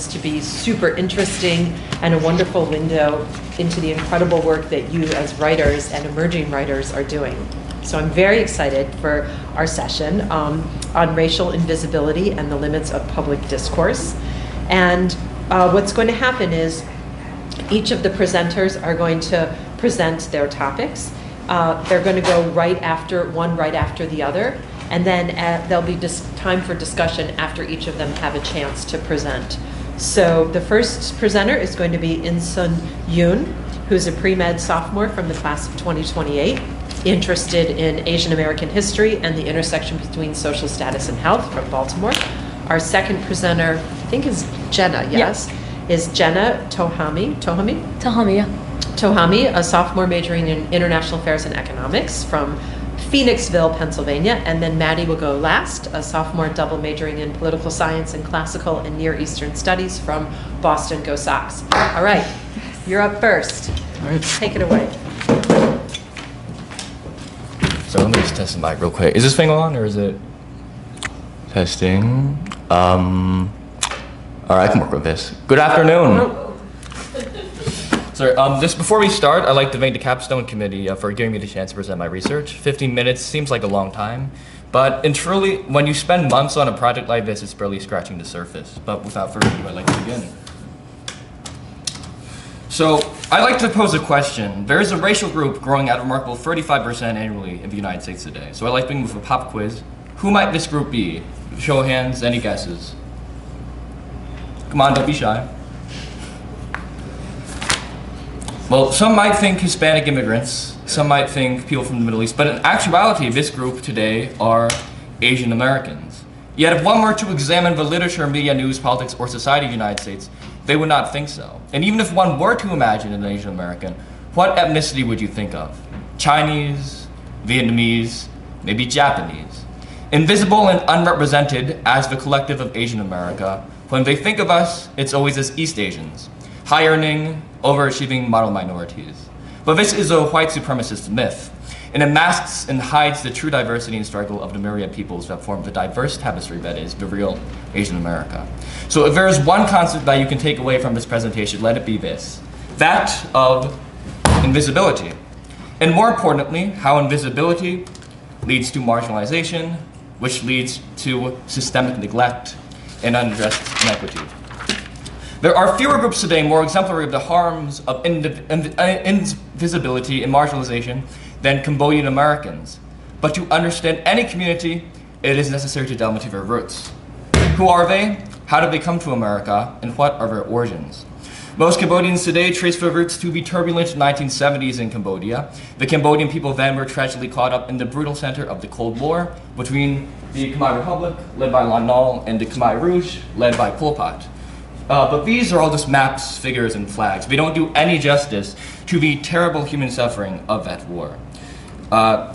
science to be super interesting and a wonderful window into the incredible work that you as writers and emerging writers are doing. So I'm very excited for our session on racial invisibility and the limits of public discourse. And what's going to happen is each of the presenters are going to present their topics. They're going to go right after the other. And then there'll be time for discussion after each of them have a chance to present. So the first presenter is going to be Insun Yoon, who's a pre-med sophomore from the class of 2028, interested in Asian American history and the intersection between social status and health, from Baltimore. Our second presenter, I think is Jenna, yes? Yeah. Is Jenna Tohami, yeah. Tohami, a sophomore majoring in international affairs and economics from Phoenixville, Pennsylvania, and then Maddie will go last, a sophomore double majoring in political science and classical and Near Eastern studies from Boston. Go Sox. All right, you're up first. All right. Take it away. So let me just test the mic real quick. Is this thing on or is it testing? All right, I can work with this. Good afternoon. Sorry, just before we start, I'd like to thank the Capstone Committee for giving me the chance to present my research. 15 minutes seems like a long time, but truly, when you spend months on a project like this, it's barely scratching the surface. But without further ado, I'd like to begin. So, I'd like to pose a question. There is a racial group growing at a remarkable 35% annually in the United States today. So I'd like to begin with a pop quiz. Who might this group be? Show of hands, any guesses? Come on, don't be shy. Well, some might think Hispanic immigrants, some might think people from the Middle East, but in actuality, this group today are Asian Americans. Yet if one were to examine the literature, media, news, politics, or society of the United States, they would not think so. And even if one were to imagine an Asian American, what ethnicity would you think of? Chinese, Vietnamese, maybe Japanese. Invisible and unrepresented as the collective of Asian America, when they think of us, it's always as East Asians, high-earning, overachieving model minorities. But this is a white supremacist myth, and it masks and hides the true diversity and struggle of the myriad peoples that form the diverse tapestry that is the real Asian America. So if there is one concept that you can take away from this presentation, let it be this: that of invisibility. And more importantly, how invisibility leads to marginalization, which leads to systemic neglect and unaddressed inequity. There are fewer groups today more exemplary of the harms of invisibility and marginalization than Cambodian-Americans. But to understand any community, it is necessary to delve into their roots. Who are they? How did they come to America? And what are their origins? Most Cambodians today trace their roots to the turbulent 1970s in Cambodia. The Cambodian people then were tragically caught up in the brutal center of the Cold War between the Khmer Republic, led by Lon Nol, and the Khmer Rouge, led by Pol Pot. But these are all just maps, figures, and flags. They don't do any justice to the terrible human suffering of that war.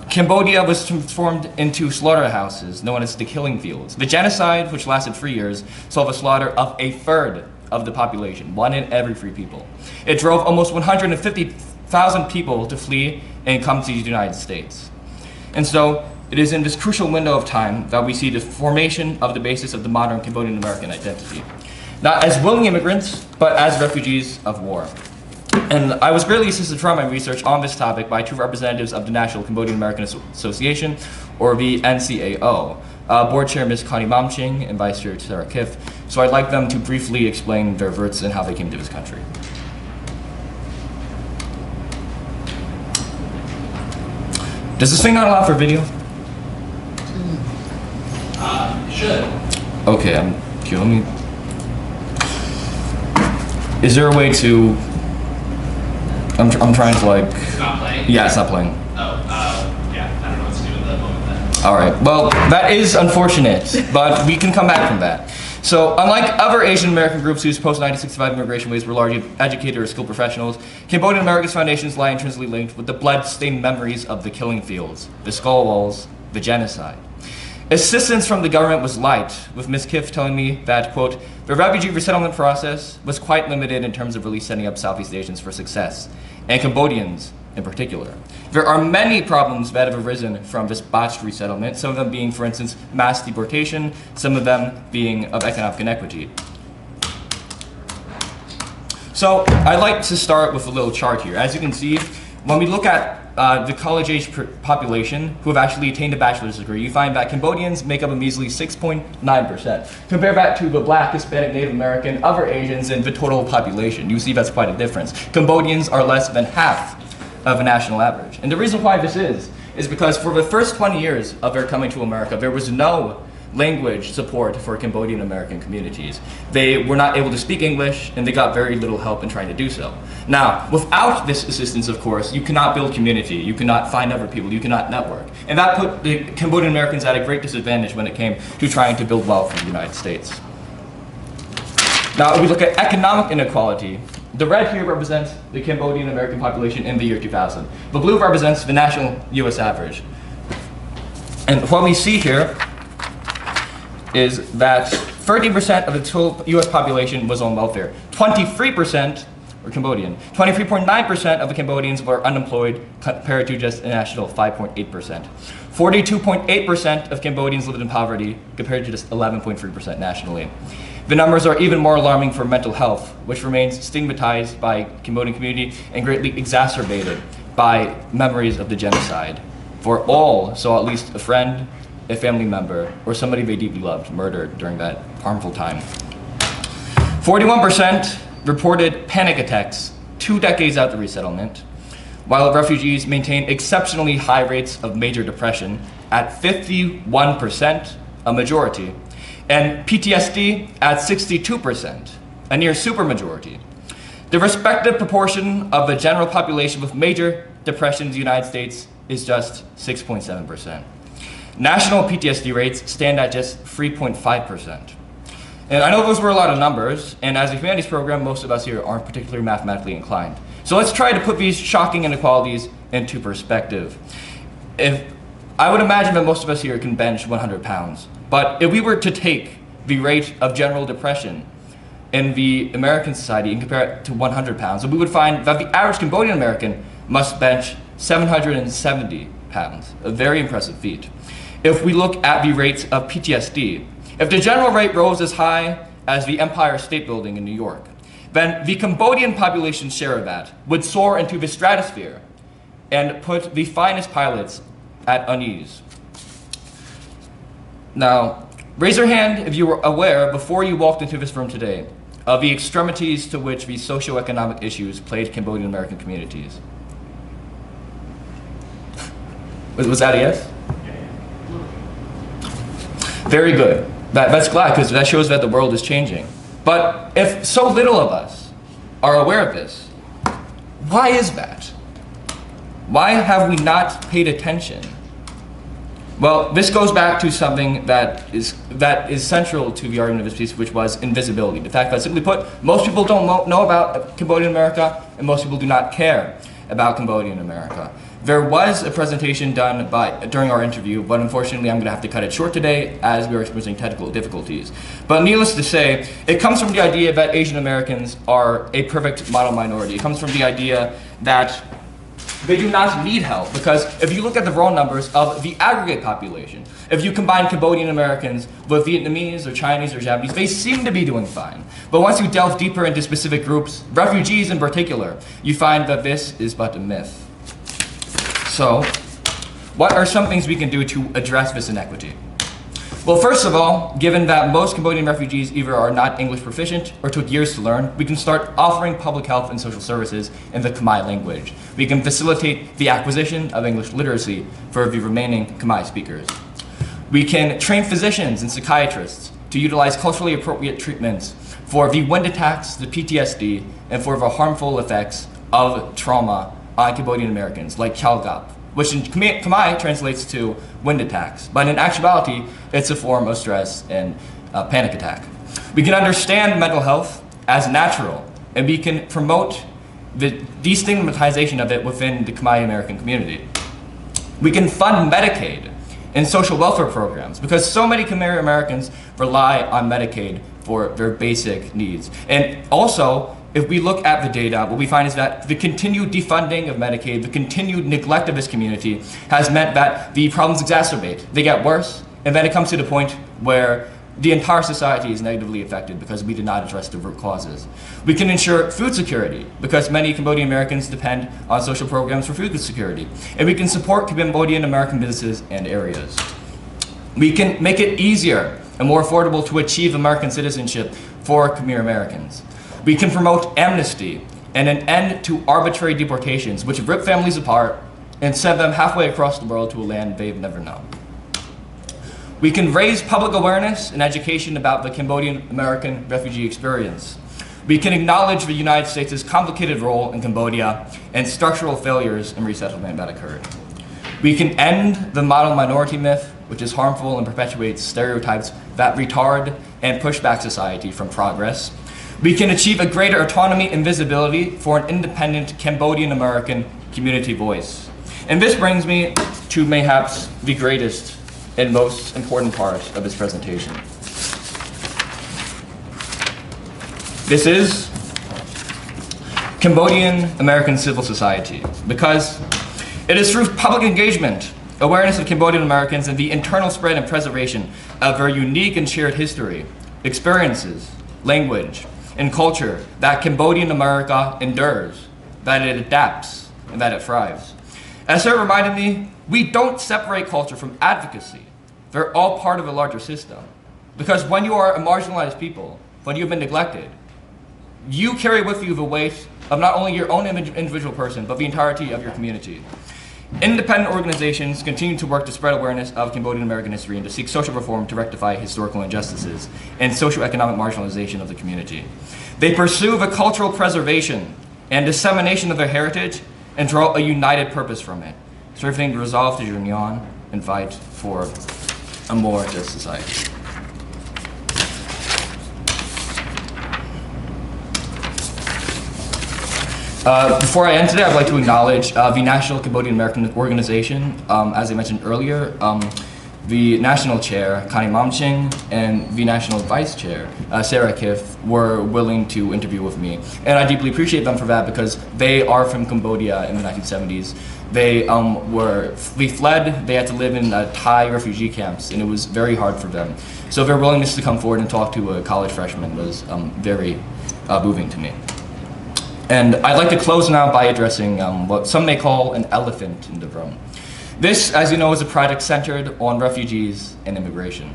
Cambodia was transformed into slaughterhouses known as the killing fields. The genocide, which lasted 3 years, saw the slaughter of a third of the population, 1 in every 3 people. It drove almost 150,000 people to flee and come to the United States. And so, it is in this crucial window of time that we see the formation of the basis of the modern Cambodian-American identity. Not as willing immigrants, but as refugees of war. And I was greatly assisted throughout my research on this topic by 2 representatives of the National Cambodian-American Association, or the NCAO, Board Chair Ms. Connie Mamching and Vice Chair Sarah Kiff. So I'd like them to briefly explain their roots and how they came to this country. Does this thing not allow for video? Should. Okay, here, let me... Is there a way to... I'm trying to like... It's not playing? Yeah, it's not playing. Oh, yeah, I don't know what to do with the moment then. Alright, well, that is unfortunate, but we can come back from that. So, unlike other Asian American groups whose post-1965 immigration waves were largely educated or skilled professionals, Cambodian-Americans' foundations lie intrinsically linked with the blood-stained memories of the killing fields, the skull walls, the genocide. Assistance from the government was light, with Ms. Kiff telling me that, quote, the refugee resettlement process was quite limited in terms of really setting up Southeast Asians for success, and Cambodians in particular. There are many problems that have arisen from this botched resettlement, some of them being, for instance, mass deportation, some of them being of economic inequity. So I'd like to start with a little chart here. As you can see, when we look at the college-age population who have actually attained a bachelor's degree, you find that Cambodians make up a measly 6.9%. Compare that to the Black, Hispanic, Native American, other Asians, and the total population. You see that's quite a difference. Cambodians are less than half of a national average. And the reason why this is because for the first 20 years of their coming to America, there was no language support for Cambodian-American communities. They were not able to speak English, and they got very little help in trying to do so. Now, without this assistance, of course, you cannot build community, you cannot find other people, you cannot network. And that put the Cambodian-Americans at a great disadvantage when it came to trying to build wealth in the United States. Now, if we look at economic inequality, the red here represents the Cambodian-American population in the year 2000. The blue represents the national US average. And what we see here is that 30% of the total US population was on welfare. 23% were Cambodian. 23.9% of the Cambodians were unemployed compared to just a national 5.8%. 42.8% of Cambodians lived in poverty compared to just 11.3% nationally. The numbers are even more alarming for mental health, which remains stigmatized by Cambodian community and greatly exacerbated by memories of the genocide. For all saw at least a friend, a family member, or somebody they deeply loved murdered during that harmful time. 41% reported panic attacks 2 decades after resettlement, while refugees maintained exceptionally high rates of major depression at 51%, a majority, and PTSD at 62%, a near supermajority. The respective proportion of the general population with major depression in the United States is just 6.7%. National PTSD rates stand at just 3.5%. And I know those were a lot of numbers, and as a humanities program, most of us here aren't particularly mathematically inclined. So let's try to put these shocking inequalities into perspective. I would imagine that most of us here can bench 100 pounds, but if we were to take the rate of general depression in the American society and compare it to 100 pounds, we would find that the average Cambodian American must bench 770 pounds, a very impressive feat. If we look at the rates of PTSD, if the general rate rose as high as the Empire State Building in New York, then the Cambodian population's share of that would soar into the stratosphere and put the finest pilots at unease. Now, raise your hand if you were aware before you walked into this room today of the extremities to which these socioeconomic issues played Cambodian American communities. Was that a yes? Very good. That's glad, because that shows that the world is changing. But if so little of us are aware of this, why is that? Why have we not paid attention? Well, this goes back to something that is central to the argument of this piece, which was invisibility. The fact that, simply put, most people don't know about Cambodian America, and most people do not care about Cambodian America. There was a presentation done during our interview, but unfortunately I'm going to have to cut it short today as we are experiencing technical difficulties. But needless to say, it comes from the idea that Asian Americans are a perfect model minority. It comes from the idea that they do not need help, because if you look at the raw numbers of the aggregate population, if you combine Cambodian Americans with Vietnamese or Chinese or Japanese, they seem to be doing fine. But once you delve deeper into specific groups, refugees in particular, you find that this is but a myth. So, what are some things we can do to address this inequity? Well, first of all, given that most Cambodian refugees either are not English proficient or took years to learn, we can start offering public health and social services in the Khmer language. We can facilitate the acquisition of English literacy for the remaining Khmer speakers. We can train physicians and psychiatrists to utilize culturally appropriate treatments for the wind attacks, the PTSD, and for the harmful effects of trauma on Cambodian Americans, like Khalgap, which in Khmer translates to wind attacks, but in actuality, it's a form of stress and panic attack. We can understand mental health as natural, and we can promote the destigmatization of it within the Khmer American community. We can fund Medicaid and social welfare programs, because so many Khmer Americans rely on Medicaid for their basic needs. And also, if we look at the data, what we find is that the continued defunding of Medicaid, the continued neglect of this community has meant that the problems exacerbate. They get worse, and then it comes to the point where the entire society is negatively affected because we did not address the root causes. We can ensure food security because many Cambodian Americans depend on social programs for food security. And we can support Cambodian American businesses and areas. We can make it easier and more affordable to achieve American citizenship for Khmer Americans. We can promote amnesty and an end to arbitrary deportations, which rip families apart and send them halfway across the world to a land they've never known. We can raise public awareness and education about the Cambodian-American refugee experience. We can acknowledge the United States' complicated role in Cambodia and structural failures in resettlement that occurred. We can end the model minority myth, which is harmful and perpetuates stereotypes that retard and push back society from progress. We can achieve a greater autonomy and visibility for an independent Cambodian-American community voice. And this brings me to mayhaps the greatest and most important part of this presentation. This is Cambodian-American civil society, because it is through public engagement, awareness of Cambodian Americans, and the internal spread and preservation of their unique and shared history, experiences, language, and culture that Cambodian America endures, that it adapts, and that it thrives. As Sarah reminded me, we don't separate culture from advocacy. They're all part of a larger system. Because when you are a marginalized people, when you've been neglected, you carry with you the weight of not only your own individual person, but the entirety of your community. Independent organizations continue to work to spread awareness of Cambodian American history and to seek social reform to rectify historical injustices and socioeconomic marginalization of the community. They pursue the cultural preservation and dissemination of their heritage and draw a united purpose from it, serving the resolve to journey on and fight for a more just society. Before I end today, I'd like to acknowledge the National Cambodian-American Organization. As I mentioned earlier, the National Chair, Connie Momching, and the National Vice Chair, Sarah Kif, were willing to interview with me. And I deeply appreciate them for that because they are from Cambodia in the 1970s. They fled, they had to live in Thai refugee camps, and it was very hard for them. So their willingness to come forward and talk to a college freshman was very moving to me. And I'd like to close now by addressing what some may call an elephant in the room. This, as you know, is a project centered on refugees and immigration.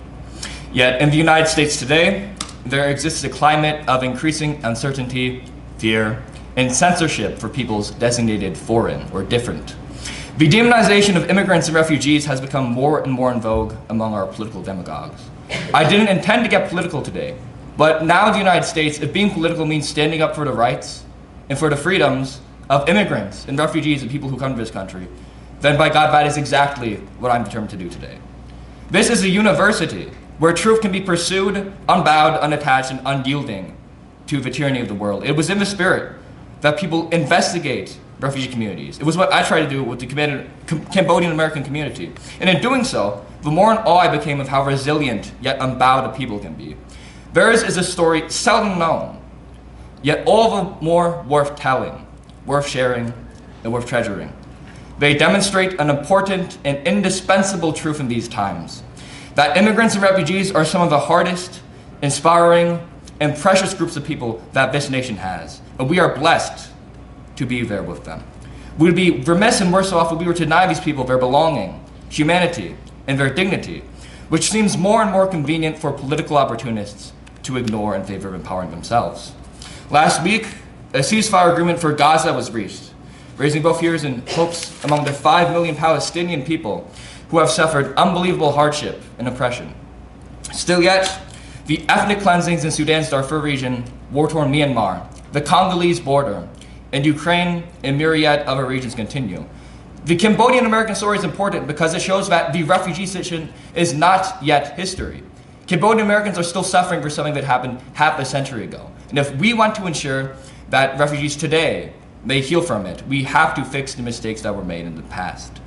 Yet in the United States today, there exists a climate of increasing uncertainty, fear, and censorship for peoples designated foreign or different. The demonization of immigrants and refugees has become more and more in vogue among our political demagogues. I didn't intend to get political today, but now in the United States, if being political means standing up for the rights and for the freedoms of immigrants and refugees and people who come to this country, then by God, that is exactly what I'm determined to do today. This is a university where truth can be pursued, unbowed, unattached, and unyielding to the tyranny of the world. It was in the spirit that people investigate refugee communities. It was what I tried to do with the Cambodian-American community. And in doing so, the more in awe I became of how resilient yet unbowed a people can be. Theirs is a story seldom known, yet all the more worth telling, worth sharing, and worth treasuring. They demonstrate an important and indispensable truth in these times, that immigrants and refugees are some of the hardest, inspiring, and precious groups of people that this nation has, and we are blessed to be there with them. We would be remiss and worse off if we were to deny these people their belonging, humanity, and their dignity, which seems more and more convenient for political opportunists to ignore in favor of empowering themselves. Last week, a ceasefire agreement for Gaza was reached, raising both fears and hopes among the 5 million Palestinian people who have suffered unbelievable hardship and oppression. Still yet, the ethnic cleansings in Sudan's Darfur region, war-torn Myanmar, the Congolese border, and Ukraine and myriad other regions continue. The Cambodian-American story is important because it shows that the refugee situation is not yet history. Cambodian Americans are still suffering for something that happened half a century ago. And if we want to ensure that refugees today may heal from it, we have to fix the mistakes that were made in the past.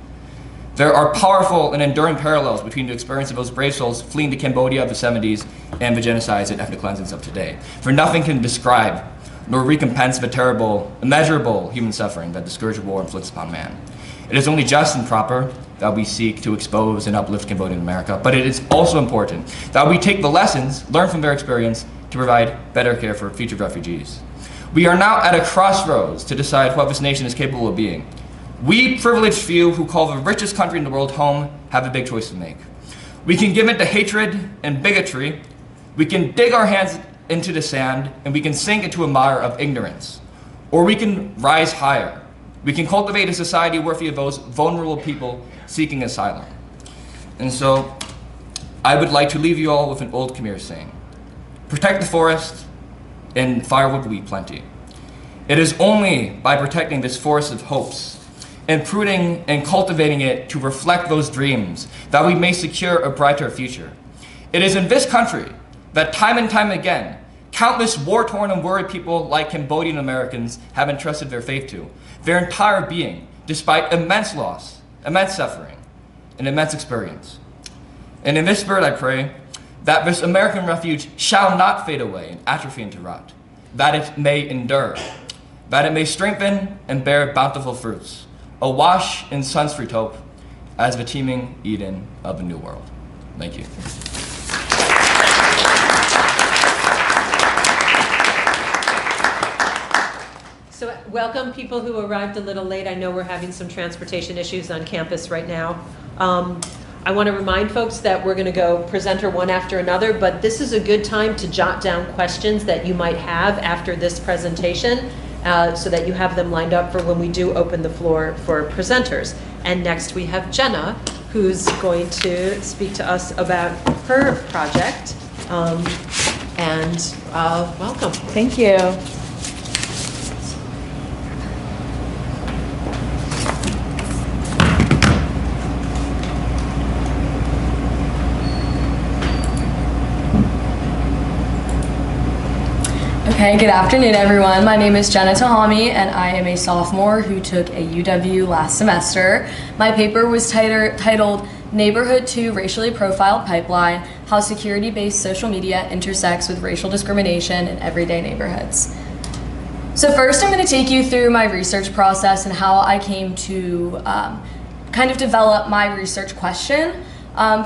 There are powerful and enduring parallels between the experience of those brave souls fleeing to Cambodia of the 70s and the genocides and ethnic cleansings of today. For nothing can describe nor recompense the terrible, immeasurable human suffering that the scourge of war inflicts upon man. It is only just and proper that we seek to expose and uplift Cambodian America, but it is also important that we take the lessons learned from their experience to provide better care for future refugees. We are now at a crossroads to decide what this nation is capable of being. We privileged few who call the richest country in the world home have a big choice to make. We can give in to hatred and bigotry, we can dig our hands into the sand, and we can sink into a mire of ignorance. Or we can rise higher. We can cultivate a society worthy of those vulnerable people seeking asylum. And so, I would like to leave you all with an old Khmer saying, protect the forest, and firewood will be plenty. It is only by protecting this forest of hopes and pruning and cultivating it to reflect those dreams that we may secure a brighter future. It is in this country that time and time again, countless war-torn and worried people like Cambodian-Americans have entrusted their faith to, their entire being, despite immense loss, immense suffering, and immense experience. And in this spirit I pray that this American refuge shall not fade away and atrophy into rot, that it may endure, that it may strengthen and bear bountiful fruits, awash in sun's sweet hope, as the teeming Eden of the New World. Thank you. So welcome people who arrived a little late. I know we're having some transportation issues on campus right now. I want to remind folks that we're going to go presenter one after another, but this is a good time to jot down questions that you might have after this presentation so that you have them lined up for when we do open the floor for presenters. And next we have Jenna, who's going to speak to us about her project. Welcome. Thank you. Okay, good afternoon everyone. My name is Jenna Tahami and I am a sophomore who took a UW last semester. My paper was titled Neighborhood to Racially Profiled Pipeline, How Security-Based Social Media Intersects with Racial Discrimination in Everyday Neighborhoods. So first I'm going to take you through my research process and how I came to kind of develop my research question.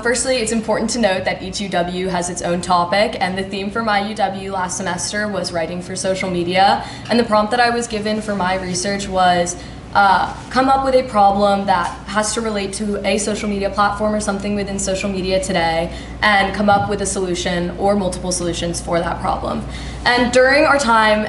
Firstly, it's important to note that each UW has its own topic, and the theme for my UW last semester was writing for social media, and the prompt that I was given for my research was come up with a problem that has to relate to a social media platform or something within social media today, and come up with a solution or multiple solutions for that problem. And during our time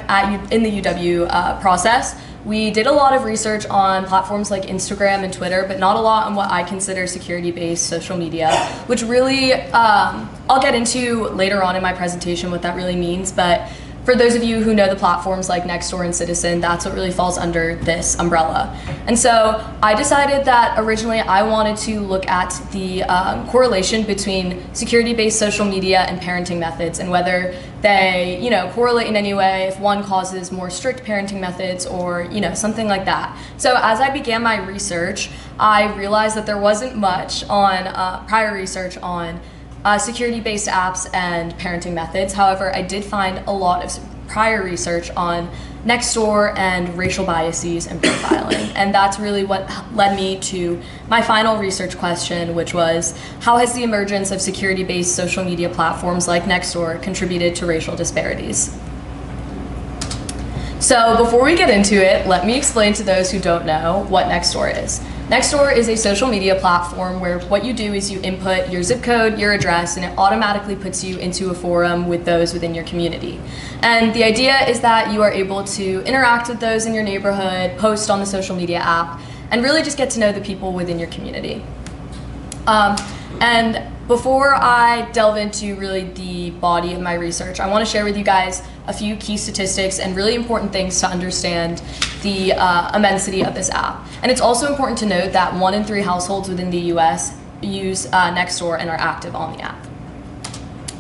in the UW process, we did a lot of research on platforms like Instagram and Twitter, but not a lot on what I consider security-based social media, which really, I'll get into later on in my presentation what that really means, but for those of you who know the platforms like Nextdoor and Citizen, that's what really falls under this umbrella. And so I decided that originally I wanted to look at the correlation between security-based social media and parenting methods and whether they, correlate in any way, if one causes more strict parenting methods or, something like that. So as I began my research, I realized that there wasn't much on prior research on security-based apps and parenting methods. However, I did find a lot of prior research on Nextdoor and racial biases and profiling. And that's really what led me to my final research question, which was, how has the emergence of security-based social media platforms like Nextdoor contributed to racial disparities? So before we get into it, let me explain to those who don't know what Nextdoor is. Nextdoor is a social media platform where what you do is you input your zip code, your address, and it automatically puts you into a forum with those within your community. And the idea is that you are able to interact with those in your neighborhood, post on the social media app, and really just get to know the people within your community. And before I delve into really the body of my research, I want to share with you guys a few key statistics and really important things to understand the immensity of this app. And it's also important to note that 1 in 3 households within the US use Nextdoor and are active on the app.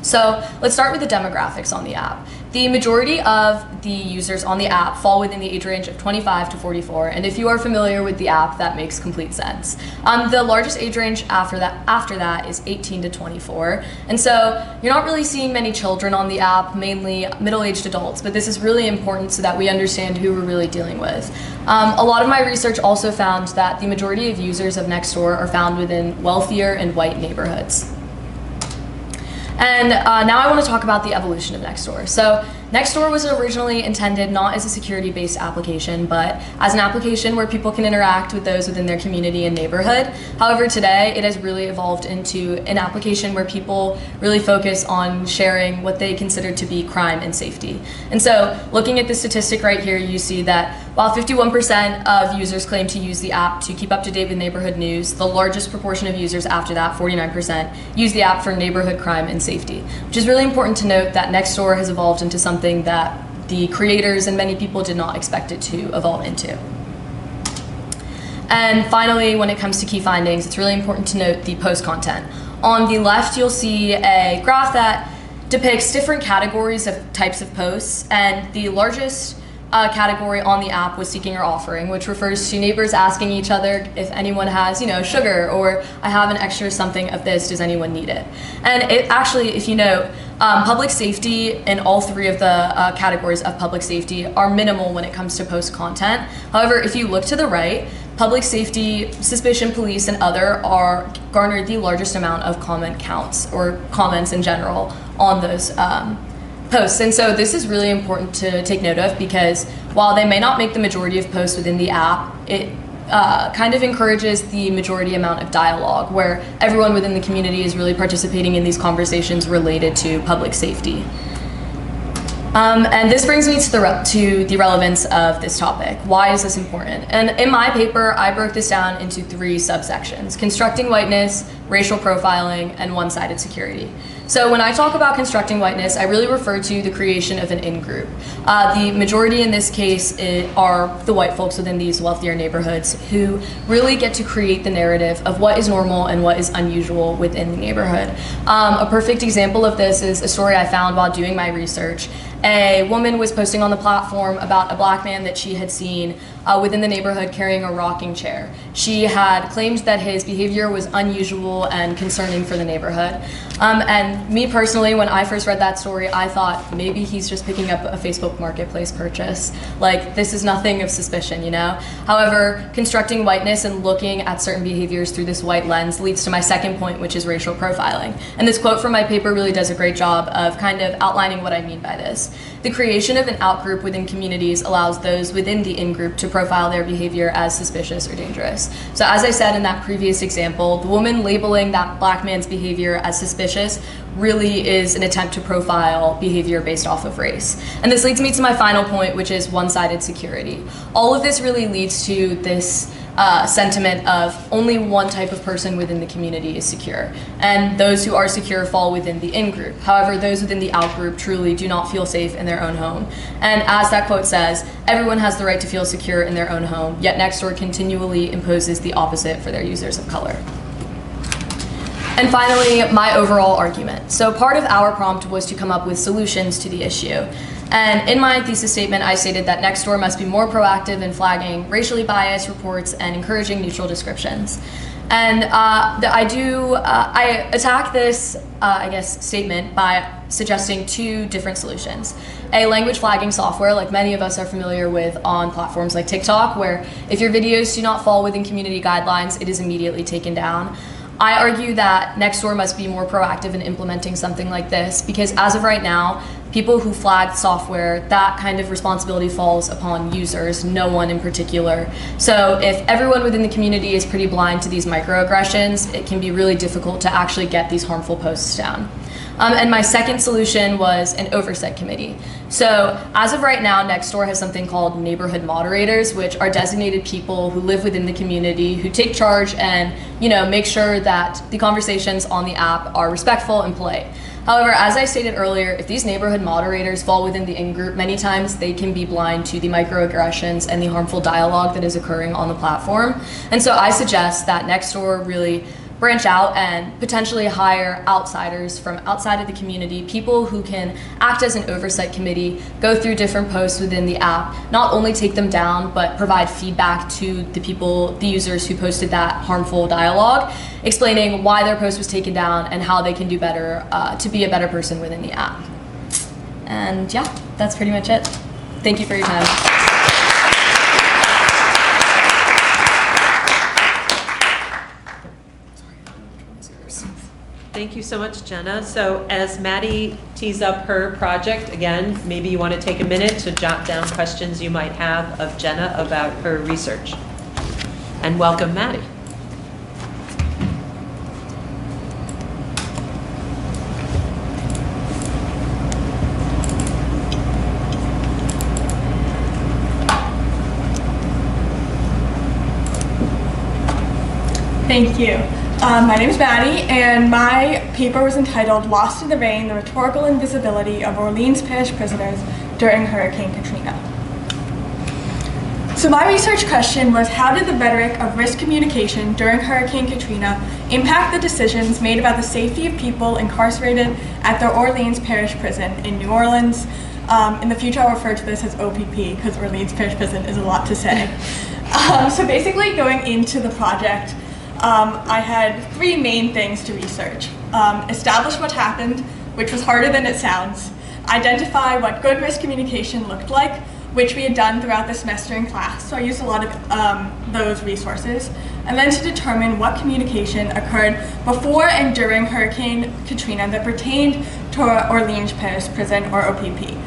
So let's start with the demographics on the app. The majority of the users on the app fall within the age range of 25 to 44, and if you are familiar with the app, that makes complete sense. The largest age range after that is 18 to 24, and so you're not really seeing many children on the app, mainly middle-aged adults, but this is really important so that we understand who we're really dealing with. A lot of my research also found that the majority of users of Nextdoor are found within wealthier and white neighborhoods. And now I want to talk about the evolution of Nextdoor. So Nextdoor was originally intended not as a security-based application, but as an application where people can interact with those within their community and neighborhood. However, today it has really evolved into an application where people really focus on sharing what they consider to be crime and safety. And so looking at the statistic right here, you see that while 51% of users claim to use the app to keep up to date with neighborhood news, the largest proportion of users after that, 49%, use the app for neighborhood crime and safety, which is really important to note that Nextdoor has evolved into something that the creators and many people did not expect it to evolve into. And finally, when it comes to key findings, it's really important to note the post content. On the left, you'll see a graph that depicts different categories of types of posts, and the largest category on the app was seeking or offering, which refers to neighbors asking each other if anyone has, sugar, or I have an extra something of this, does anyone need it? And it actually, if you note, public safety and all three of the categories of public safety are minimal when it comes to post content. However, if you look to the right, public safety, suspicion, police, and other are garnered the largest amount of comment counts or comments in general on those posts. And so this is really important to take note of because while they may not make the majority of posts within the app, it kind of encourages the majority amount of dialogue where everyone within the community is really participating in these conversations related to public safety. And this brings me to the relevance of this topic. Why is this important? And in my paper, I broke this down into 3 subsections: constructing whiteness, racial profiling, and one-sided security. So when I talk about constructing whiteness, I really refer to the creation of an in-group. The majority in this case are the white folks within these wealthier neighborhoods who really get to create the narrative of what is normal and what is unusual within the neighborhood. A perfect example of this is a story I found while doing my research. A woman was posting on the platform about a black man that she had seen within the neighborhood carrying a rocking chair. She had claimed that his behavior was unusual and concerning for the neighborhood. And me personally, when I first read that story, I thought maybe he's just picking up a Facebook Marketplace purchase. Like, this is nothing of suspicion, However, constructing whiteness and looking at certain behaviors through this white lens leads to my second point, which is racial profiling. And this quote from my paper really does a great job of kind of outlining what I mean by this. The creation of an outgroup within communities allows those within the in-group to profile their behavior as suspicious or dangerous. So as I said in that previous example, the woman labeling that black man's behavior as suspicious really is an attempt to profile behavior based off of race. And this leads me to my final point, which is one-sided security. All of this really leads to this sentiment of only one type of person within the community is secure, and those who are secure fall within the in-group. However, those within the out-group truly do not feel safe in their own home. And as that quote says, everyone has the right to feel secure in their own home, yet Nextdoor continually imposes the opposite for their users of color. And finally, my overall argument. So part of our prompt was to come up with solutions to the issue. And in my thesis statement, I stated that Nextdoor must be more proactive in flagging racially biased reports and encouraging neutral descriptions. And I attack this, statement by suggesting 2 different solutions. A language flagging software, like many of us are familiar with on platforms like TikTok, where if your videos do not fall within community guidelines, it is immediately taken down. I argue that Nextdoor must be more proactive in implementing something like this because as of right now, people who flag software, that kind of responsibility falls upon users, no one in particular. So if everyone within the community is pretty blind to these microaggressions, it can be really difficult to actually get these harmful posts down. And my second solution was an oversight committee. So as of right now, Nextdoor has something called neighborhood moderators, which are designated people who live within the community, who take charge and make sure that the conversations on the app are respectful and polite. However, as I stated earlier, if these neighborhood moderators fall within the in-group, many times they can be blind to the microaggressions and the harmful dialogue that is occurring on the platform. And so I suggest that Nextdoor really branch out and potentially hire outsiders from outside of the community, people who can act as an oversight committee, go through different posts within the app, not only take them down, but provide feedback to the users who posted that harmful dialogue, explaining why their post was taken down and how they can do better to be a better person within the app. And yeah, that's pretty much it. Thank you for your time. Thank you so much, Jenna. So as Maddie tees up her project, again, maybe you want to take a minute to jot down questions you might have of Jenna about her research. And welcome, Maddie. Thank you. My name is Maddie, and my paper was entitled Lost in the Rain, the Rhetorical Invisibility of Orleans Parish Prisoners During Hurricane Katrina. So my research question was, how did the rhetoric of risk communication during Hurricane Katrina impact the decisions made about the safety of people incarcerated at the Orleans Parish Prison in New Orleans? In the future, I'll refer to this as OPP, because Orleans Parish Prison is a lot to say. So basically, going into the project, I had three main things to research. Establish what happened, which was harder than it sounds. Identify what good risk communication looked like, which we had done throughout the semester in class. So I used a lot of those resources. And then to determine what communication occurred before and during Hurricane Katrina that pertained to Orleans Parish Prison, or OPP.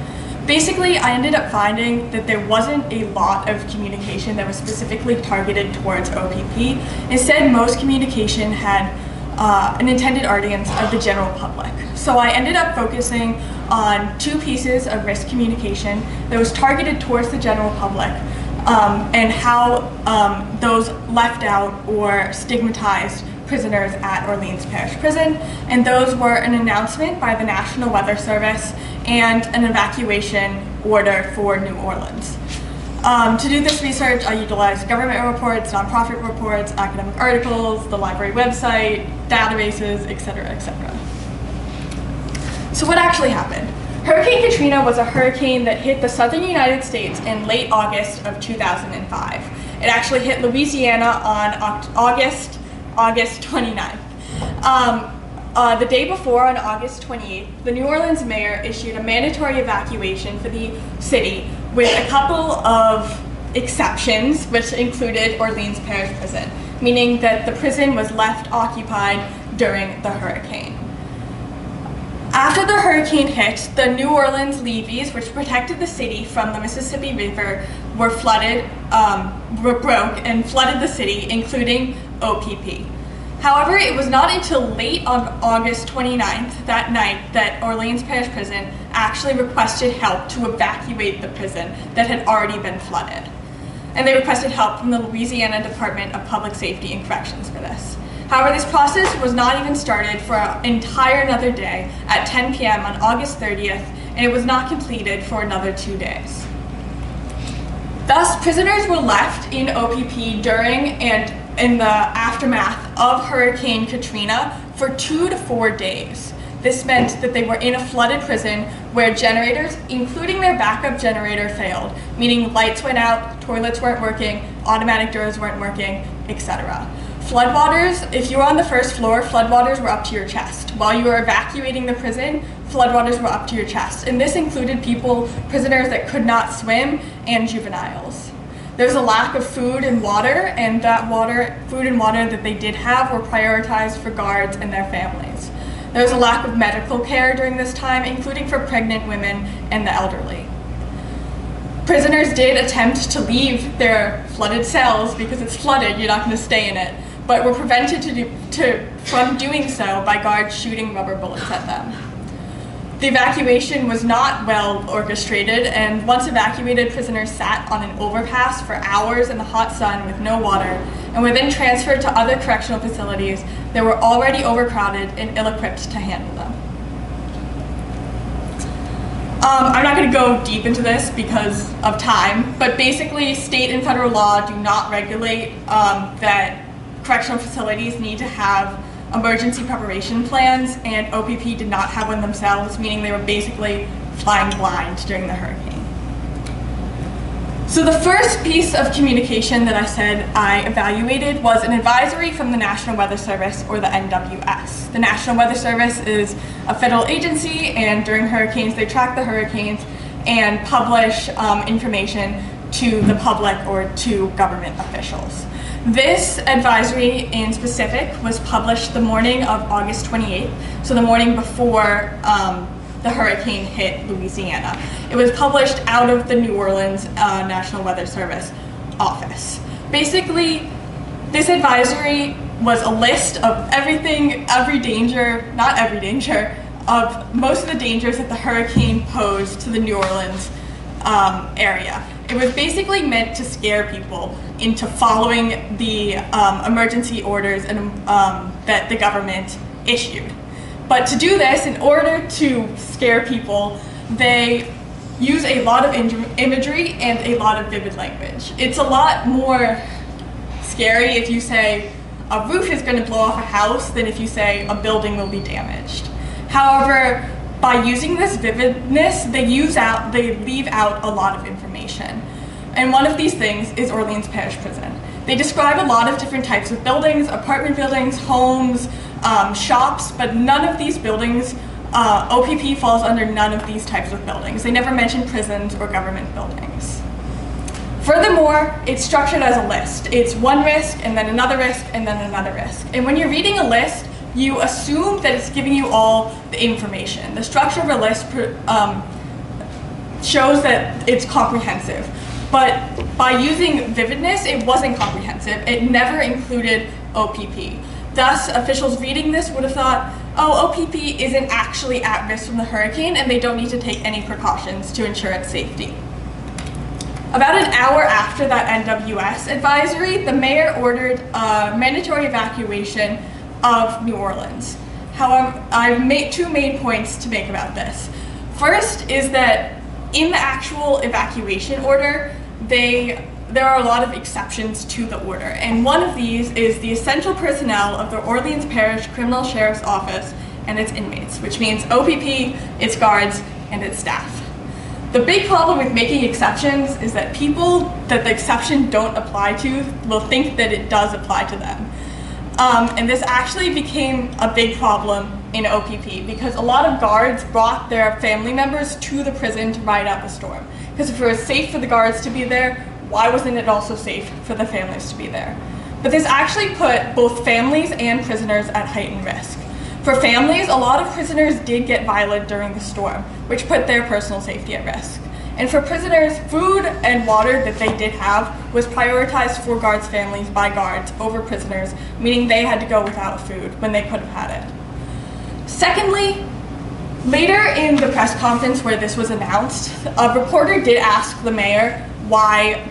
Basically, I ended up finding that there wasn't a lot of communication that was specifically targeted towards OPP. Instead, most communication had an intended audience of the general public. So I ended up focusing on two pieces of risk communication that was targeted towards the general public, and how those left out or stigmatized prisoners at Orleans Parish Prison, and those were an announcement by the National Weather Service and an evacuation order for New Orleans. To do this research, I utilized government reports, nonprofit reports, academic articles, the library website, databases, etc., etc. So what actually happened? Hurricane Katrina was a hurricane that hit the southern United States in late August of 2005. It actually hit Louisiana on August 29th. The day before, on August 28th, the New Orleans mayor issued a mandatory evacuation for the city with a couple of exceptions, which included Orleans Parish Prison, meaning that the prison was left occupied during the hurricane. After the hurricane hit, the New Orleans levees, which protected the city from the Mississippi River, were broke and flooded the city, including OPP. However, it was not until late on August 29th, that night, that Orleans Parish Prison actually requested help to evacuate the prison that had already been flooded. And they requested help from the Louisiana Department of Public Safety and Corrections for this. However, this process was not even started for an entire another day at 10 p.m. on August 30th, and it was not completed for another 2 days. Thus, prisoners were left in OPP during and in the aftermath of Hurricane Katrina for 2 to 4 days. This meant that they were in a flooded prison where generators, including their backup generator, failed, meaning lights went out, toilets weren't working, automatic doors weren't working, etc. Floodwaters, if you were on the first floor, floodwaters were up to your chest. While you were evacuating the prison, floodwaters were up to your chest. And this included prisoners that could not swim, and juveniles. There's a lack of food and water, and food and water that they did have were prioritized for guards and their families. There was a lack of medical care during this time, including for pregnant women and the elderly. Prisoners did attempt to leave their flooded cells because it's flooded, you're not going to stay in it, but were prevented from doing so by guards shooting rubber bullets at them. The evacuation was not well orchestrated, and once evacuated, prisoners sat on an overpass for hours in the hot sun with no water, and were then transferred to other correctional facilities that were already overcrowded and ill-equipped to handle them. I'm not going to go deep into this because of time, but basically state and federal law do not regulate that correctional facilities need to have emergency preparation plans, and OPP did not have one themselves, meaning they were basically flying blind during the hurricane. So the first piece of communication that I said I evaluated was an advisory from the National Weather Service, or the NWS. The National Weather Service is a federal agency, and during hurricanes they track the hurricanes and publish information to the public or to government officials. This advisory in specific was published the morning of August 28th, so the morning before the hurricane hit Louisiana. It was published out of the New Orleans National Weather Service office. Basically, this advisory was a list of everything, every danger, not every danger, of most of the dangers that the hurricane posed to the New Orleans area. It was basically meant to scare people into following the emergency orders and, that the government issued. But to do this, in order to scare people, they use a lot of imagery and a lot of vivid language. It's a lot more scary if you say a roof is going to blow off a house than if you say a building will be damaged. However, by using this vividness, they leave out a lot of information. And one of these things is Orleans Parish Prison. They describe a lot of different types of buildings, apartment buildings, homes, shops, but none of these buildings, OPP falls under none of these types of buildings. They never mention prisons or government buildings. Furthermore, it's structured as a list. It's one risk, and then another risk, and then another risk. And when you're reading a list, you assume that it's giving you all the information. The structure of a list shows that it's comprehensive. But by using vividness, it wasn't comprehensive. It never included OPP. Thus, officials reading this would have thought, oh, OPP isn't actually at risk from the hurricane and they don't need to take any precautions to ensure its safety. About an hour after that NWS advisory, the mayor ordered a mandatory evacuation of New Orleans. However, I've made two main points to make about this. First is that in the actual evacuation order, there are a lot of exceptions to the order, and one of these is the essential personnel of the Orleans Parish Criminal Sheriff's Office and its inmates, which means OPP, its guards, and its staff. The big problem with making exceptions is that people that the exception don't apply to will think that it does apply to them. And this actually became a big problem in OPP because a lot of guards brought their family members to the prison to ride out the storm. Because if it was safe for the guards to be there, why wasn't it also safe for the families to be there? But this actually put both families and prisoners at heightened risk. For families, a lot of prisoners did get violent during the storm, which put their personal safety at risk. And for prisoners, food and water that they did have was prioritized for guards' families by guards over prisoners, meaning they had to go without food when they could have had it. Secondly, later in the press conference where this was announced, a reporter did ask the mayor why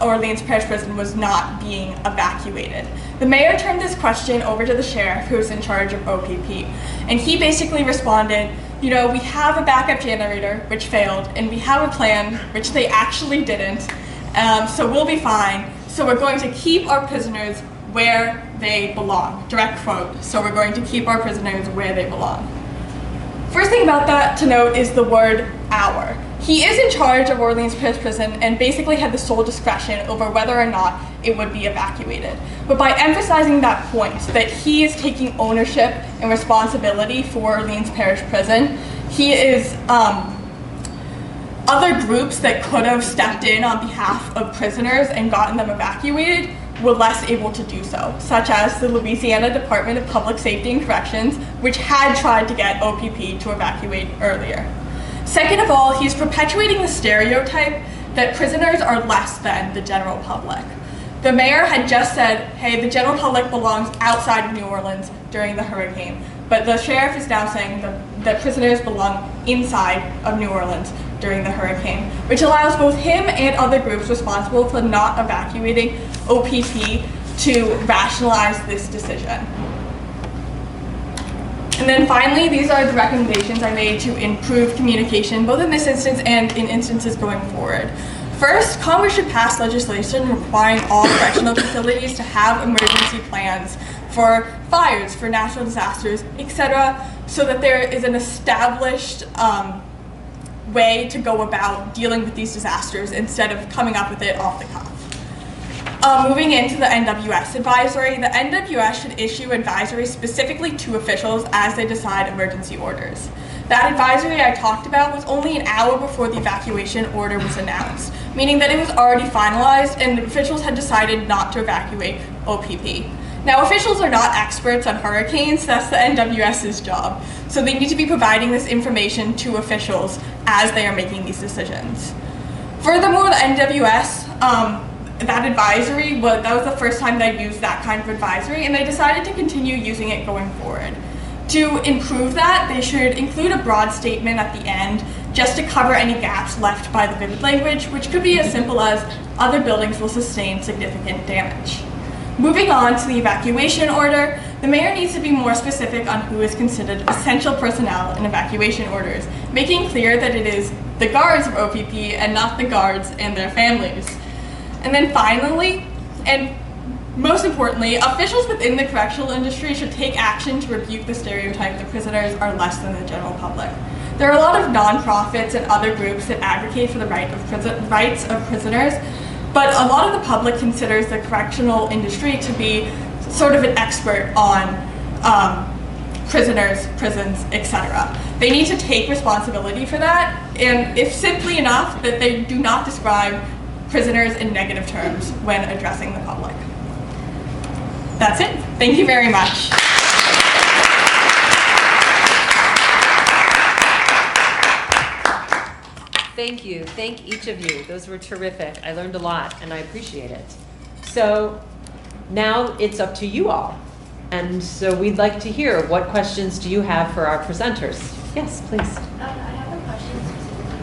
Orleans Parish Prison was not being evacuated. The mayor turned this question over to the sheriff who was in charge of OPP, and he basically responded, you know, we have a backup generator, which failed, and we have a plan, which they actually didn't, so we'll be fine. So we're going to keep our prisoners where they belong. Direct quote, so we're going to keep our prisoners where they belong. First thing about that to note is the word our. He is in charge of Orleans Parish Prison and basically had the sole discretion over whether or not it would be evacuated. But by emphasizing that point, that he is taking ownership and responsibility for Orleans Parish Prison, he is, other groups that could have stepped in on behalf of prisoners and gotten them evacuated were less able to do so, such as the Louisiana Department of Public Safety and Corrections, which had tried to get OPP to evacuate earlier. Second of all, he's perpetuating the stereotype that prisoners are less than the general public. The mayor had just said, hey, the general public belongs outside of New Orleans during the hurricane, but the sheriff is now saying that prisoners belong inside of New Orleans during the hurricane, which allows both him and other groups responsible for not evacuating OPP to rationalize this decision. And then finally, these are the recommendations I made to improve communication, both in this instance and in instances going forward. First, Congress should pass legislation requiring all correctional facilities to have emergency plans for fires, for natural disasters, etc., so that there is an established way to go about dealing with these disasters instead of coming up with it off the cuff. Moving into the NWS advisory, the NWS should issue advisories specifically to officials as they decide emergency orders. That advisory I talked about was only an hour before the evacuation order was announced, meaning that it was already finalized and officials had decided not to evacuate OPP. Now, officials are not experts on hurricanes, that's the NWS's job, so they need to be providing this information to officials as they are making these decisions. Furthermore, the NWS, that advisory, that was the first time they used that kind of advisory, and they decided to continue using it going forward. To improve that, they should include a broad statement at the end just to cover any gaps left by the vivid language, which could be as simple as other buildings will sustain significant damage. Moving on to the evacuation order, the mayor needs to be more specific on who is considered essential personnel in evacuation orders, making clear that it is the guards of OPP and not the guards and their families. And then finally, and most importantly, officials within the correctional industry should take action to rebuke the stereotype that prisoners are less than the general public. There are a lot of nonprofits and other groups that advocate for the rights of prisoners, but a lot of the public considers the correctional industry to be sort of an expert on prisoners, prisons, etc. They need to take responsibility for that, and if simply enough that they do not describe prisoners in negative terms when addressing the public. That's it. Thank you very much. Thank you. Thank each of you. Those were terrific. I learned a lot, and I appreciate it. So now it's up to you all. And so we'd like to hear, what questions do you have for our presenters? Yes, please. I have a question specifically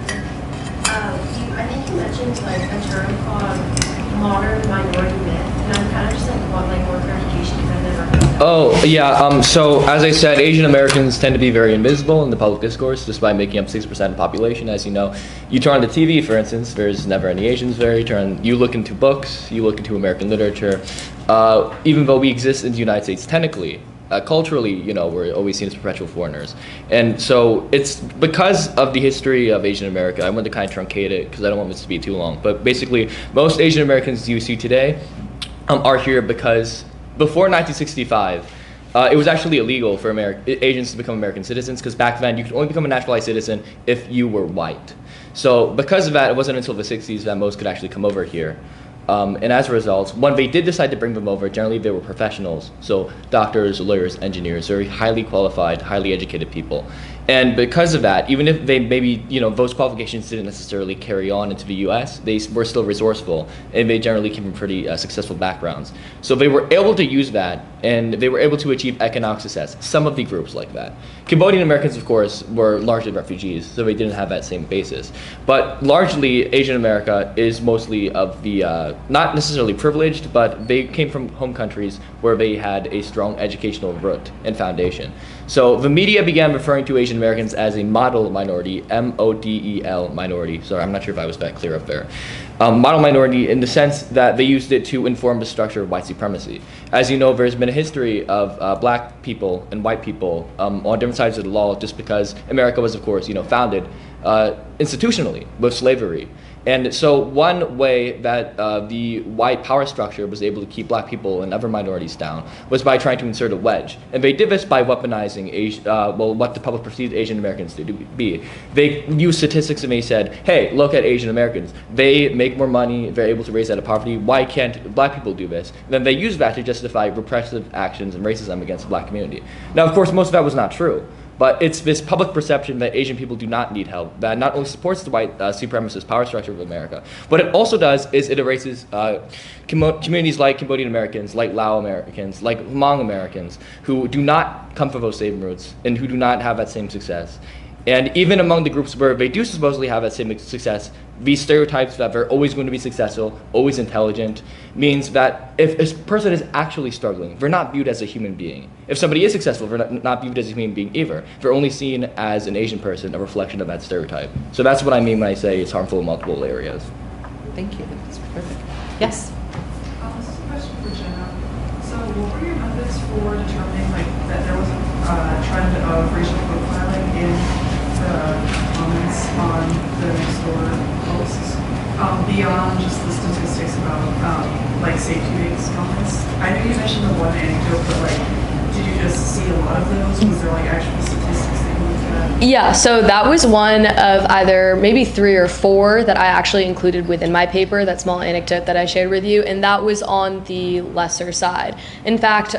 for Tyler. I think you mentioned like a term called modern minority myth, and I'm kind of just like want like more clarification because I've never heard of that. Oh, yeah, so as I said, Asian Americans tend to be very invisible in the public discourse, despite making up 6% of the population, as you know. You turn on the TV, for instance, there's never any Asians there. You look into books, you look into American literature. Even though we exist in the United States technically, culturally, you know, we're always seen as perpetual foreigners. And so it's because of the history of Asian America. I want to kind of truncate it because I don't want this to be too long. But basically, most Asian Americans you see today are here because before 1965, it was actually illegal for Asians to become American citizens, because back then you could only become a naturalized citizen if you were white. So because of that, it wasn't until the 60s that most could actually come over here. And as a result, when they did decide to bring them over, generally they were professionals. So doctors, lawyers, engineers, very highly qualified, highly educated people. And because of that, even if they maybe, you know, those qualifications didn't necessarily carry on into the US, they were still resourceful, and they generally came from pretty successful backgrounds. So they were able to use that, and they were able to achieve economic success. Some of the groups like that. Cambodian-Americans, of course, were largely refugees, so they didn't have that same basis. But largely, Asian America is mostly of the, not necessarily privileged, but they came from home countries where they had a strong educational root and foundation. So the media began referring to Asian Americans as a model minority, M-O-D-E-L minority. Sorry, I'm not sure if I was that clear up there. Model minority in the sense that they used it to inform the structure of white supremacy. As you know, there's been a history of black people and white people on different sides of the law, just because America was, of course, you know, founded institutionally with slavery. And so one way that the white power structure was able to keep black people and other minorities down was by trying to insert a wedge. And they did this by weaponizing what the public perceived Asian Americans to be. They used statistics and they said, hey, look at Asian Americans. They make more money, they're able to raise out of poverty. Why can't black people do this? And then they used that to justify repressive actions and racism against the black community. Now, of course, most of that was not true. But it's this public perception that Asian people do not need help that not only supports the white supremacist power structure of America, what it also does is it erases communities like Cambodian-Americans, like Lao Americans, like Hmong Americans, who do not come from those same roots and who do not have that same success. And even among the groups where they do supposedly have that same success, these stereotypes that they're always going to be successful, always intelligent, means that if a person is actually struggling, they're not viewed as a human being. If somebody is successful, they're not viewed as a human being either. They're only seen as an Asian person, a reflection of that stereotype. So that's what I mean when I say it's harmful in multiple areas. Thank you. That's perfect. Yes? This is a question for Jenna. So So what were your methods for determining like that there was a trend of racial profiling in the comments on the next door posts, beyond just the statistics about like safety-based comments? I know you mentioned the one anecdote, but like, did you just see a lot of those? Was there like actual statistics that you looked at? Yeah, so that was one of either maybe 3 or 4 that I actually included within my paper, that small anecdote that I shared with you, and that was on the lesser side. In fact,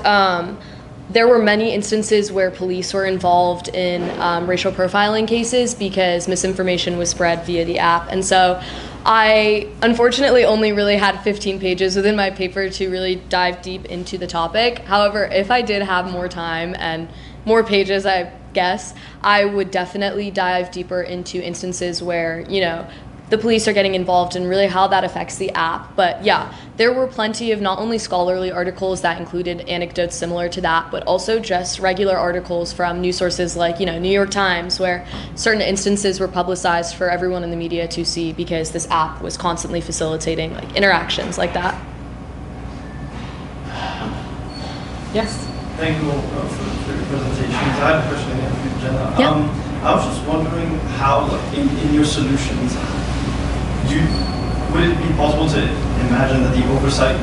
there were many instances where police were involved in racial profiling cases because misinformation was spread via the app. And so I unfortunately only really had 15 pages within my paper to really dive deep into the topic. However, if I did have more time and more pages, I guess, I would definitely dive deeper into instances where, you know, the police are getting involved and really how that affects the app. But yeah, there were plenty of not only scholarly articles that included anecdotes similar to that, but also just regular articles from news sources like, you know, New York Times, where certain instances were publicized for everyone in the media to see because this app was constantly facilitating like interactions like that. Yes. Thank you all for your presentations. I have a question again for Jenna. Yeah. I was just wondering how, in your solutions, would it be possible to imagine that the oversight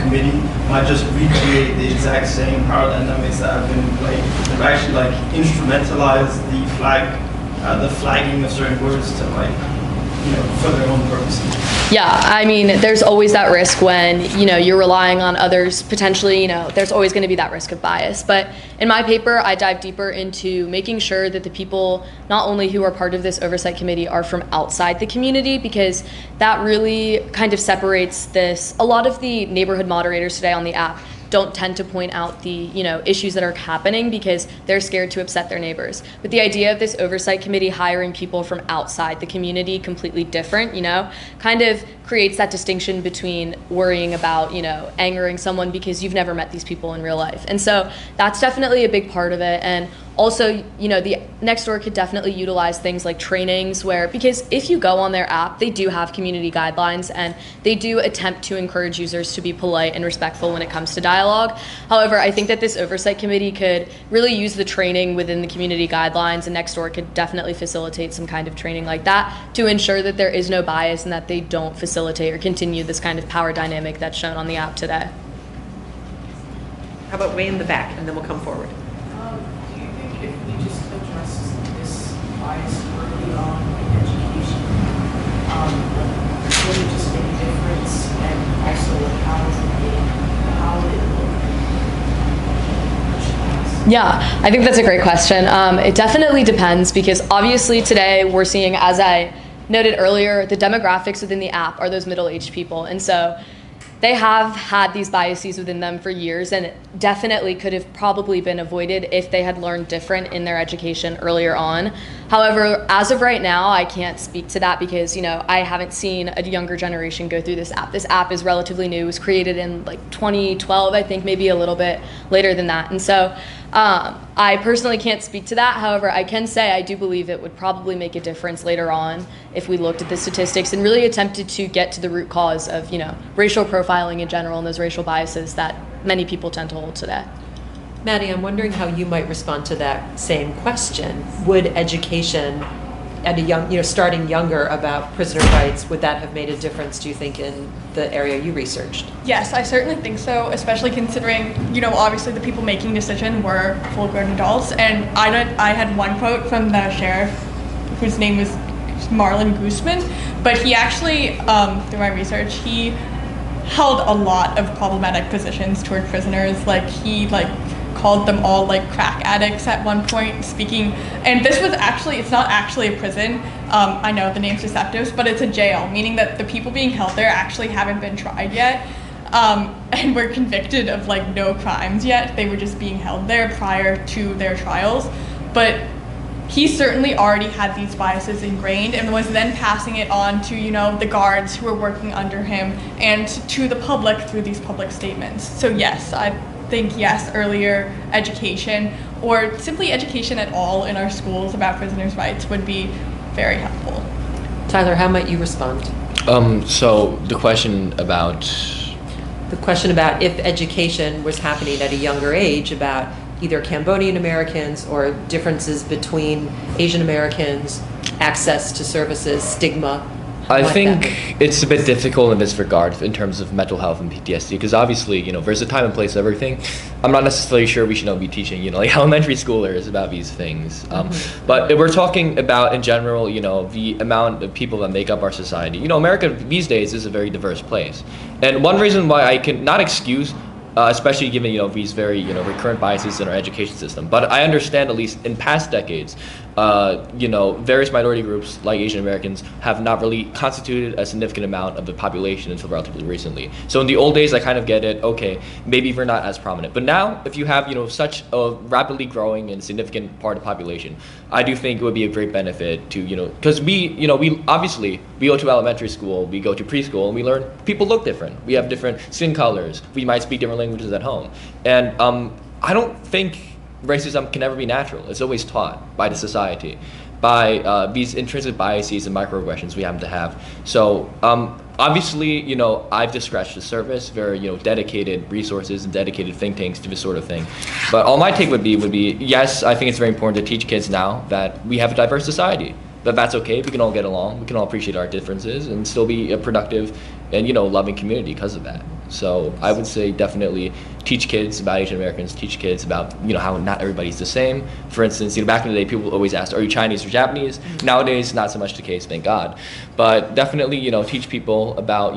committee might just recreate the exact same power dynamics that have been played, and actually like instrumentalize the flagging of certain words to like, you know, for their own purposes? Yeah, I mean, there's always that risk when, you know, you're relying on others, potentially, you know, there's always going to be that risk of bias. But in my paper, I dive deeper into making sure that the people, not only who are part of this oversight committee, are from outside the community, because that really kind of separates this. A lot of the neighborhood moderators today on the app don't tend to point out the, you know, issues that are happening because they're scared to upset their neighbors. But the idea of this oversight committee hiring people from outside the community, completely different, you know, kind of creates that distinction between worrying about, you know, angering someone because you've never met these people in real life. And so that's definitely a big part of it. And also, you know, the Nextdoor could definitely utilize things like trainings where, because if you go on their app, they do have community guidelines and they do attempt to encourage users to be polite and respectful when it comes to dialogue. However, I think that this oversight committee could really use the training within the community guidelines, and Nextdoor could definitely facilitate some kind of training like that to ensure that there is no bias and that they don't facilitate or continue this kind of power dynamic that's shown on the app today. How about way in the back, and then we'll come forward. Do you think if we just address this bias early on in education, would it just make a difference? And also, how would it look? Yeah, I think that's a great question. It definitely depends because obviously today we're seeing, as I noted earlier, the demographics within the app are those middle-aged people. And so they have had these biases within them for years and definitely could have probably been avoided if they had learned different in their education earlier on. However, as of right now, I can't speak to that because, you know, I haven't seen a younger generation go through this app. This app is relatively new. It was created in like 2012, I think, maybe a little bit later than that. And so I personally can't speak to that. However, I can say I do believe it would probably make a difference later on if we looked at the statistics and really attempted to get to the root cause of, you know, racial profiling in general and those racial biases that many people tend to hold today. Maddie, I'm wondering how you might respond to that same question. Would education at a young, you know, starting younger about prisoner rights, would that have made a difference, do you think, in the area you researched? Yes, I certainly think so, especially considering, you know, obviously the people making decision were full-grown adults. And I had one quote from the sheriff, whose name was Marlon Guzman, but he actually, through my research, he held a lot of problematic positions toward prisoners. Like, he, called them all crack addicts at one point, speaking, and this was actually, it's not actually a prison. I know the name's deceptive, but it's a jail, meaning that the people being held there actually haven't been tried yet, and were convicted of no crimes yet. They were just being held there prior to their trials. But he certainly already had these biases ingrained and was then passing it on to, you know, the guards who were working under him and to the public through these public statements. So yes, I think yes, earlier education or simply education at all in our schools about prisoners' rights would be very helpful. Tyler, how might you respond? So the question about the question about if education was happening at a younger age about either Cambodian-Americans or differences between Asian Americans, access to services, stigma. I think it's a bit difficult in this regard in terms of mental health and PTSD, because obviously, there's a time and place for everything. I'm not necessarily sure we should be teaching, like elementary schoolers about these things. But if we're talking about in general, the amount of people that make up our society, America these days is a very diverse place. And one reason why I can not excuse especially given these very recurrent biases in our education system. But I understand, at least in past decades, various minority groups like Asian Americans have not really constituted a significant amount of the population until relatively recently. So in the old days, I kind of get it. Okay, maybe we're not as prominent. But now, if you have such a rapidly growing and significant part of the population, I do think it would be a great benefit to because we obviously we go to elementary school, we go to preschool, and we learn people look different. We have different skin colors. We might speak different languages at home, and I don't think racism can ever be natural. It's always taught by the society, by these intrinsic biases and microaggressions we happen to have. So obviously, I've just scratched the surface. Very dedicated resources and dedicated think tanks to this sort of thing. But all my take would be yes, I think it's very important to teach kids now that we have a diverse society. That's okay. We can all get along. We can all appreciate our differences and still be a productive and loving community because of that. So I would say definitely teach kids about Asian Americans, teach kids about how not everybody's the same. For instance, back in the day, people always asked, are you Chinese or Japanese? Nowadays, not so much the case, thank God. But definitely, teach people about,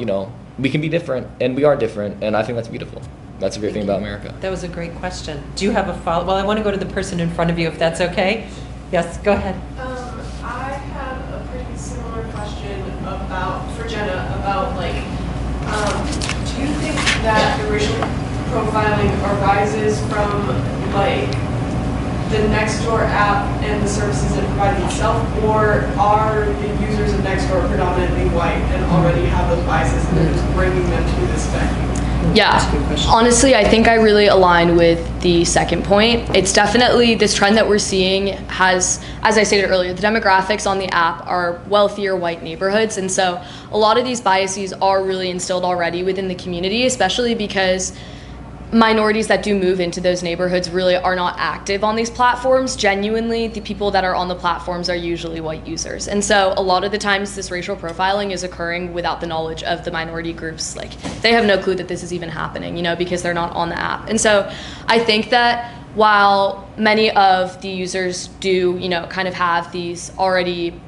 we can be different and we are different, and I think that's beautiful. That's a great thing about America. That was a great question. Do you have a follow? Well, I want to go to the person in front of you, if that's okay. Yes, go ahead. I have a pretty similar question for Jenna about do you think that the racial profiling arises from the Nextdoor app and the services it provides itself, or are the users of Nextdoor predominantly white and already have those biases and it's bringing them to this vacuum? Yeah, honestly, I think I really align with the second point. It's definitely this trend that we're seeing has, as I stated earlier, the demographics on the app are wealthier white neighborhoods. And so a lot of these biases are really instilled already within the community, especially because minorities that do move into those neighborhoods really are not active on these platforms. Genuinely, the people that are on the platforms are usually white users. And so a lot of the times this racial profiling is occurring without the knowledge of the minority groups. They have no clue that this is even happening, because they're not on the app. And so I think that while many of the users do, kind of have these already,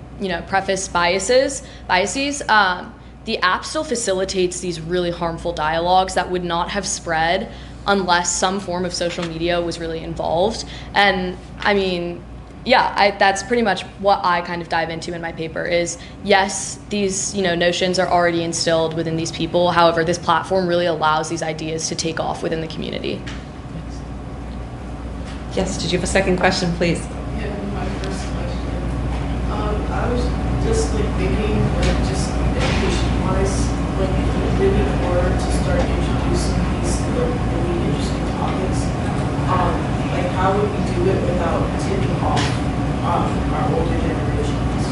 prefaced biases, the app still facilitates these really harmful dialogues that would not have spread unless some form of social media was really involved. And I mean, that's pretty much what I kind of dive into in my paper is, yes, these notions are already instilled within these people. However, this platform really allows these ideas to take off within the community. Yes, did you have a second question, please? Yeah, my first question. I was just thinking, just education-wise, maybe in order to start introducing these really interesting topics, how would we do it without tipping off our older generations?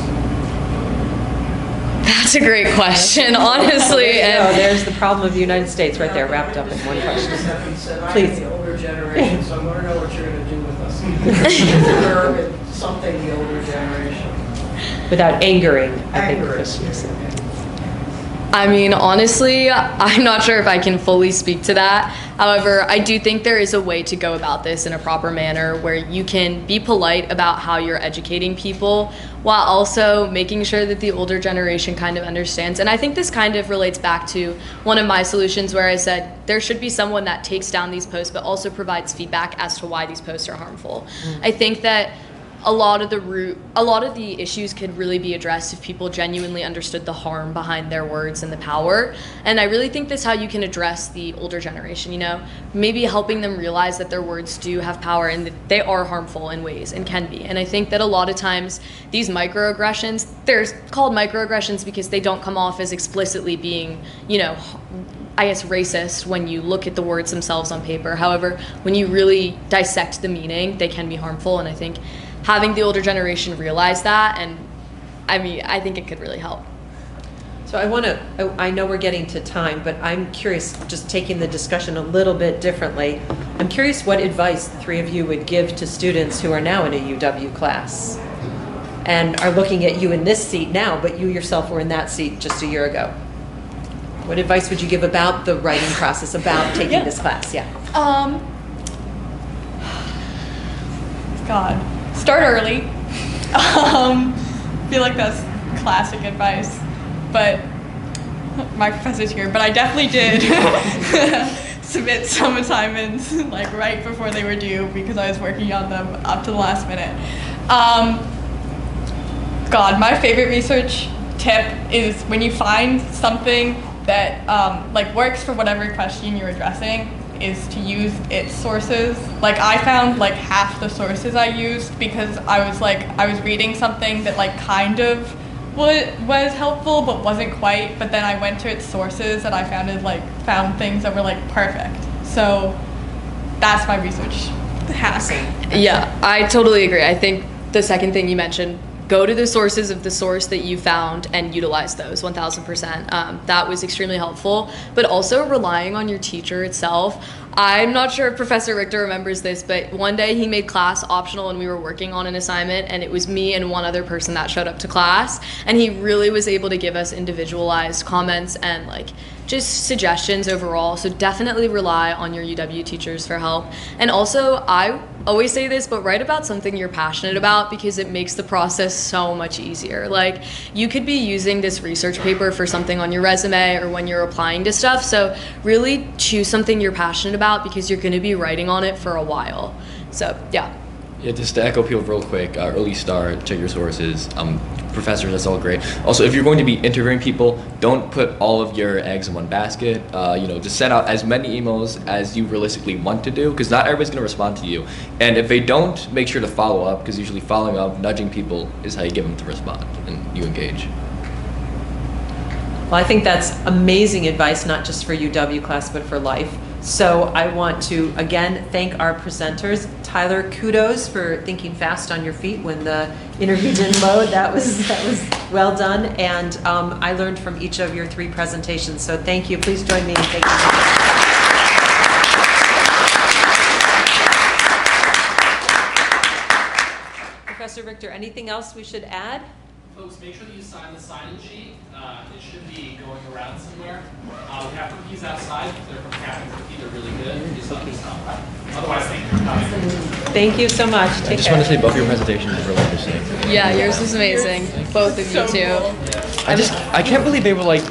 That's a great question, honestly. There's the problem of the United States right there, wrapped up in one question. Please. I'm the older generation, so I'm going to know what you're going to do with us. Something the older generation. Without angering, I think the question is. I mean, honestly, I'm not sure if I can fully speak to that. However, I do think there is a way to go about this in a proper manner where you can be polite about how you're educating people while also making sure that the older generation kind of understands. And I think this kind of relates back to one of my solutions where I said there should be someone that takes down these posts but also provides feedback as to why these posts are harmful. I think that a lot of the issues could really be addressed if people genuinely understood the harm behind their words and the power. And I really think that's how you can address the older generation, maybe helping them realize that their words do have power and that they are harmful in ways and can be. And I think that a lot of times these microaggressions, they're called microaggressions because they don't come off as explicitly being, I guess, racist when you look at the words themselves on paper. However, when you really dissect the meaning, they can be harmful. And I think having the older generation realize that, and I think it could really help. So I know we're getting to time, but I'm curious, just taking the discussion a little bit differently, I'm curious what advice the three of you would give to students who are now in a UW class and are looking at you in this seat now, but you yourself were in that seat just a year ago. What advice would you give about the writing process, about taking this class? Yeah. God, start early. Feel like that's classic advice, but my professor's here, but I definitely did submit some assignments like right before they were due because I was working on them up to the last minute. God, my favorite research tip is when you find something that like works for whatever question you're addressing, is to use its sources. Like I found like half the sources I used because I was reading something that like kind of was helpful but wasn't quite, but then I went to its sources and I found things that were like perfect. So that's my research hack. Yeah, I totally agree. I think the second thing you mentioned, go to the sources of the source that you found and utilize those 1000%. That was extremely helpful, but also relying on your teacher itself. I'm not sure if Professor Richter remembers this, but one day he made class optional and we were working on an assignment and it was me and one other person that showed up to class, and he really was able to give us individualized comments and like just suggestions overall. So definitely rely on your UW teachers for help. And also, I always say this, but write about something you're passionate about because it makes the process so much easier. Like you could be using this research paper for something on your resume or when you're applying to stuff. So really choose something you're passionate about because you're going to be writing on it for a while. So yeah. Yeah, just to echo people real quick, early start, check your sources. Professors, that's all great. Also, if you're going to be interviewing people, don't put all of your eggs in one basket. Just send out as many emails as you realistically want to do, because not everybody's going to respond to you. And if they don't, make sure to follow up, because usually following up, nudging people is how you get them to respond and you engage. Well, I think that's amazing advice, not just for UW class, but for life. So I want to, again, thank our presenters. Tyler, kudos for thinking fast on your feet when the interview didn't load. That was well done. And I learned from each of your three presentations. So thank you. Please join me in thanking them. Professor Richter, anything else we should add? Folks, make sure that you sign the sign-in sheet. It should be going around somewhere. We have cookies outside. They're from Captain Cookie. They're really good. Just let me know. Otherwise, thank you for coming. Thank you so much. I just want to say both your presentations were really interesting. Yeah, yours was amazing. Both of you too. I can't believe they were like